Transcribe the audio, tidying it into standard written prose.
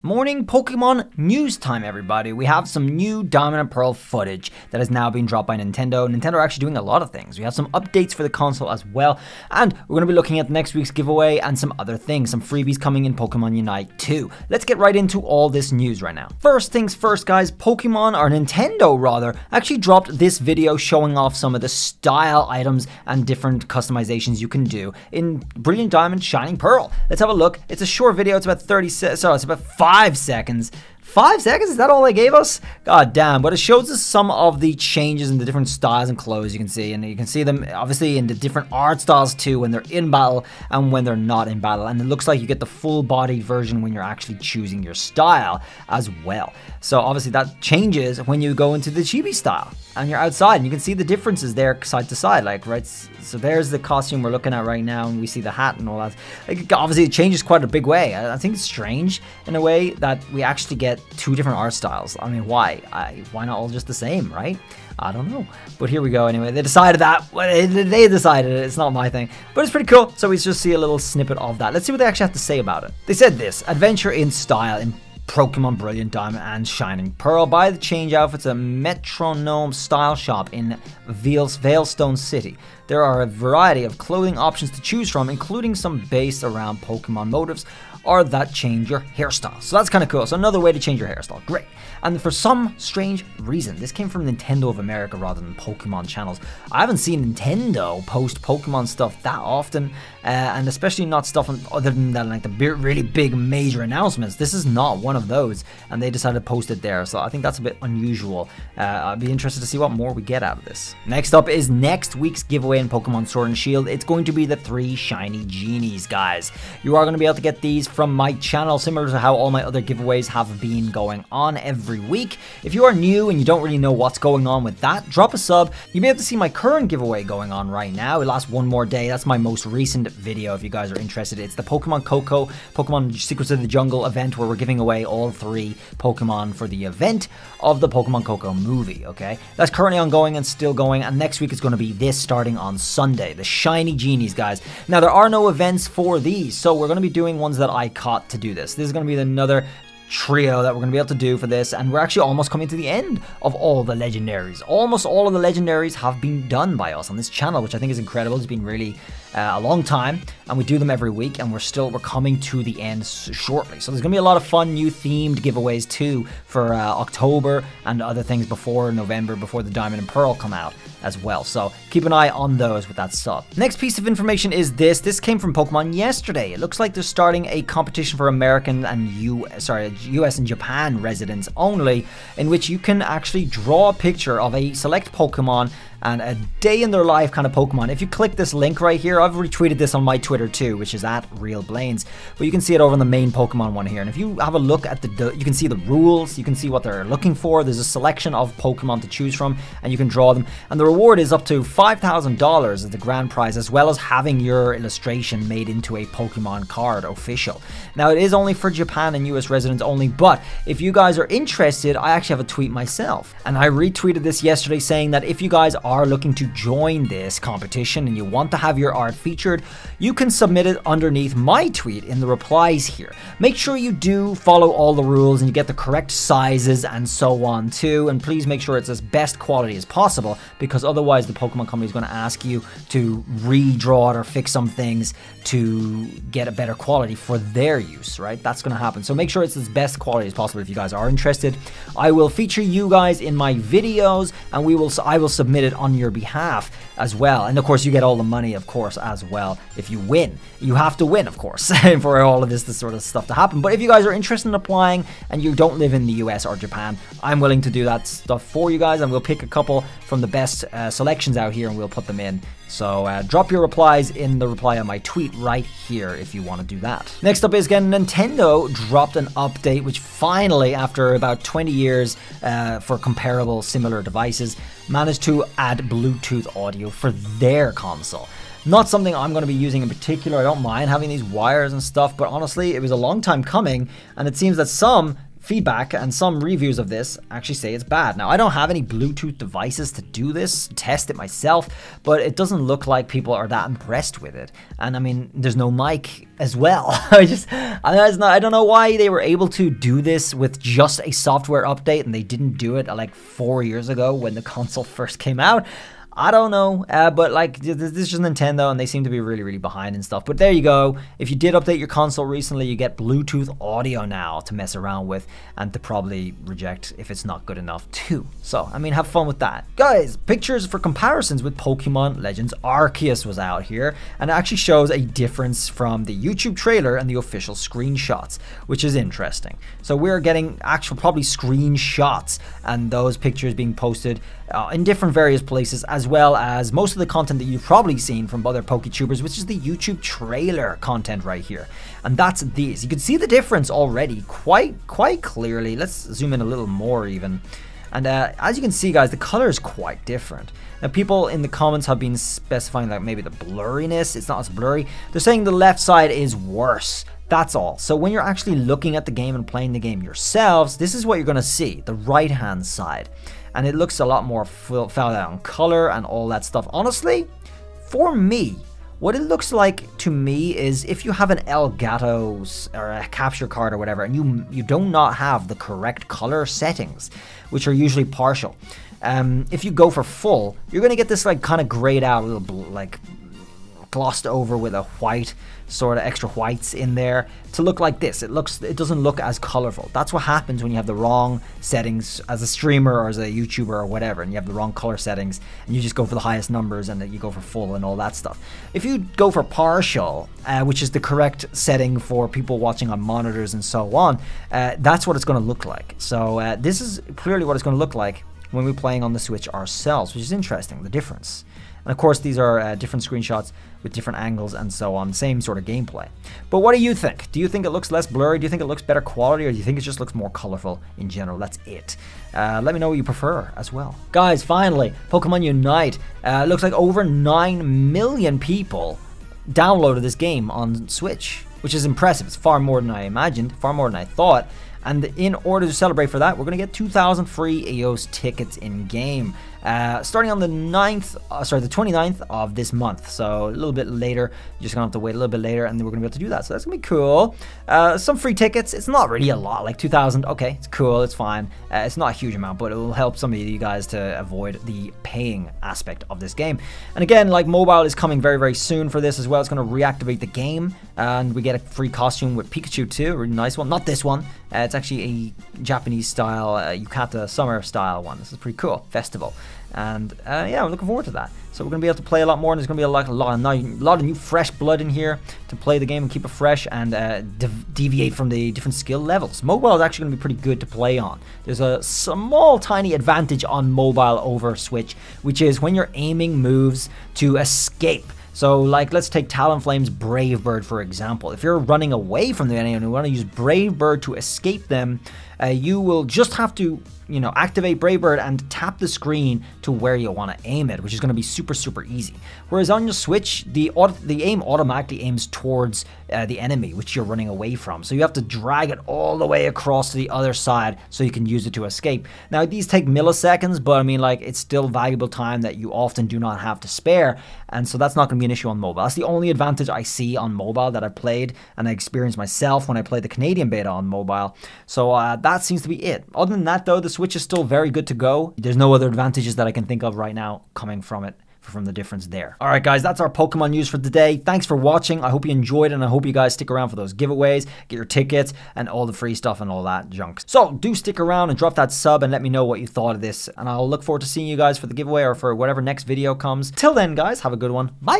Morning Pokemon news time, everybody. We have some new Diamond and Pearl footage that has now been dropped by Nintendo. Nintendo are actually doing a lot of things. We have some updates for the console as well, and we're going to be looking at next week's giveaway and some other things, some freebies coming in Pokemon Unite 2. Let's get right into all this news right now. First things first, guys, Nintendo rather, actually dropped this video showing off some of the style items and different customizations you can do in Brilliant Diamond, Shining Pearl. Let's have a look. It's a short video. It's about 5 seconds. 5 seconds? Is that all they gave us? God damn. But it shows us some of the changes in the different styles and clothes you can see. And you can see them obviously in the different art styles too when they're in battle and when they're not in battle. And it looks like you get the full body version when you're actually choosing your style as well. So obviously that changes when you go into the chibi style and you're outside. And you can see the differences there side to side. Like, right? So there's the costume we're looking at right now. And we see the hat and all that. Like, obviously it changes quite a big way. I think it's strange in a way that we actually get two different art styles. I mean, why? Why not all just the same, right? I don't know. But here we go anyway. They decided that. They decided it. It's not my thing. But it's pretty cool. So we just see a little snippet of that. Let's see what they actually have to say about it. They said this: adventure in style in Pokemon Brilliant Diamond and Shining Pearl. Buy the change outfits at Metronome Style Shop in Veilstone City. There are a variety of clothing options to choose from, including some based around Pokemon motifs or that change your hairstyle. So that's kind of cool. So another way to change your hairstyle. Great. And for some strange reason, this came from Nintendo of America rather than Pokemon channels. I haven't seen Nintendo post Pokemon stuff that often, and especially not stuff other than that, like the really big major announcements. This is not one of those, and they decided to post it there. So I think that's a bit unusual. I'd be interested to see what more we get out of this. Next up is next week's giveaway in Pokemon Sword and Shield. It's going to be the 3 shiny genies, guys. You are going to be able to get these from my channel, similar to how all my other giveaways have been going on every week. If you are new and you don't really know what's going on with that, drop a sub. You'll be able to see my current giveaway going on right now. It lasts one more day. That's my most recent video if you guys are interested. It's the Pokemon Coco, Pokemon Secrets of the Jungle event where we're giving away all 3 Pokemon for the event of the Pokemon Coco movie, okay? That's currently ongoing and still going, and next week is going to be this starting on Sunday, the shiny genies, guys. Now, there are no events for these, so we're going to be doing ones that I caught to do this. This is going to be another trio that we're going to be able to do for this, and we're actually almost coming to the end of all the legendaries. Almost all of the legendaries have been done by us on this channel, which I think is incredible. It's been really a long time, and we do them every week, and we're coming to the end shortly. So there's gonna be a lot of fun new themed giveaways too for October and other things before November, before the Diamond and Pearl come out as well. So keep an eye on those with that sub. Next piece of information is this. This came from Pokemon yesterday. It looks like they're starting a competition for American and US and Japan residents only, in which you can actually draw a picture of a select Pokemon and a day in their life kind of Pokemon. If you click this link right here, I've retweeted this on my Twitter too, which is at REALBLAINES, but you can see it over on the main Pokemon one here. And if you have a look at you can see the rules, you can see what they're looking for. There's a selection of Pokemon to choose from, and you can draw them. And the reward is up to $5,000 as the grand prize, as well as having your illustration made into a Pokemon card official. Now, it is only for Japan and US residents only, but if you guys are interested, I actually have a tweet myself, and I retweeted this yesterday saying that if you guys are looking to join this competition and you want to have your art featured, you can submit it underneath my tweet in the replies here. Make sure you do follow all the rules and you get the correct sizes and so on too, and please make sure it's as best quality as possible, because otherwise the Pokemon company is going to ask you to redraw it or fix some things to get a better quality for their use, right? That's going to happen. So make sure it's as best quality as possible if you guys are interested. I will feature you guys in my videos, and I will submit it on your behalf as well. And of course, you get all the money, of course, as well if you win. You have to win, of course, for all of this sort of stuff to happen. But if you guys are interested in applying and you don't live in the US or Japan, I'm willing to do that stuff for you guys, and we'll pick a couple from the best selections out here and we'll put them in. So drop your replies in the reply on my tweet right here if you want to do that. Next up is, again, Nintendo dropped an update which finally, after about 20 years for comparable similar devices, managed to add Bluetooth audio for their console. Not something I'm going to be using in particular. I don't mind having these wires and stuff, but honestly, it was a long time coming, and it seems that some feedback and some reviews of this actually say it's bad. Now, I don't have any Bluetooth devices to do this, test it myself, but it doesn't look like people are that impressed with it. And I mean, there's no mic as well. I don't know why they were able to do this with just a software update and they didn't do it like 4 years ago when the console first came out. I don't know, but like this is just Nintendo and they seem to be really behind and stuff. But there you go. If you did update your console recently, you get Bluetooth audio now to mess around with and to probably reject if it's not good enough too. So, I mean, have fun with that. Guys, pictures for comparisons with Pokemon Legends Arceus was out here, and it actually shows a difference from the YouTube trailer and the official screenshots, which is interesting. So we're getting actual probably screenshots and those pictures being posted in different various places, as well as most of the content that you've probably seen from other PokeTubers, which is the YouTube trailer content right here. And that's these. You can see the difference already quite clearly. Let's zoom in a little more even. And as you can see, guys, the color is quite different. Now, people in the comments have been specifying like maybe the blurriness, it's not as blurry. They're saying the left side is worse. That's all. So when you're actually looking at the game and playing the game yourselves, this is what you're going to see, the right hand side. And it looks a lot more filled out on color and all that stuff. Honestly, for me, what it looks like to me is if you have an Elgato or a capture card or whatever, and you do not have the correct color settings, which are usually partial. If you go for full, you're going to get this like kind of grayed out, a little like glossed over with a white, sort of extra whites in there to look like this. It doesn't look as colorful. That's what happens when you have the wrong settings as a streamer or as a YouTuber or whatever, and you have the wrong color settings and you just go for the highest numbers and you go for full and all that stuff. If you go for partial, which is the correct setting for people watching on monitors and so on, that's what it's going to look like. So this is clearly what it's going to look like when we're playing on the Switch ourselves, which is interesting, the difference. And of course, these are different screenshots with different angles and so on, same sort of gameplay. But what do you think? Do you think it looks less blurry? Do you think it looks better quality? Or do you think it just looks more colorful in general? That's it. Let me know what you prefer as well. Guys, finally, Pokemon Unite. Looks like over 9 million people downloaded this game on Switch, which is impressive. It's far more than I imagined, far more than I thought. And in order to celebrate for that, we're going to get 2,000 free EOS tickets in game, starting on the 29th of this month. So a little bit later, you're just going to have to wait a little bit later, and then we're going to be able to do that. So that's going to be cool. Some free tickets. It's not really a lot, like 2,000. Okay, it's cool. It's fine. It's not a huge amount, but it will help some of you guys to avoid the paying aspect of this game. And again, like mobile is coming very soon for this as well. It's going to reactivate the game, and we get a free costume with Pikachu too. A really nice one. Not this one. It's actually a Japanese style, yukata summer style one. This is pretty cool. Festival. And yeah, I'm looking forward to that. So we're going to be able to play a lot more, and there's going to be a lot of new fresh blood in here to play the game and keep it fresh and deviate from the different skill levels. Mobile is actually going to be pretty good to play on. There's a small tiny advantage on mobile over Switch, which is when you're aiming moves to escape. So, like, let's take Talonflame's Brave Bird, for example. If you're running away from the enemy and you want to use Brave Bird to escape them, you will just have to, you know, activate Brave Bird and tap the screen to where you want to aim it, which is going to be super easy. Whereas on your Switch, the aim automatically aims towards the enemy, which you're running away from. So you have to drag it all the way across to the other side so you can use it to escape. Now, these take milliseconds, but I mean, like, it's still valuable time that you often do not have to spare. And so that's not going to be an issue on mobile. That's the only advantage I see on mobile that I played and I experienced myself when I played the Canadian beta on mobile. So that seems to be it. Other than that, though, the Switch is still very good to go. There's no other advantages that I can think of right now coming from it, from the difference there. All right, guys, that's our Pokemon news for today. Thanks for watching. I hope you enjoyed it, and I hope you guys stick around for those giveaways, get your tickets, and all the free stuff and all that junk. So do stick around and drop that sub and let me know what you thought of this, and I'll look forward to seeing you guys for the giveaway or for whatever next video comes. Till then, guys, have a good one. Bye.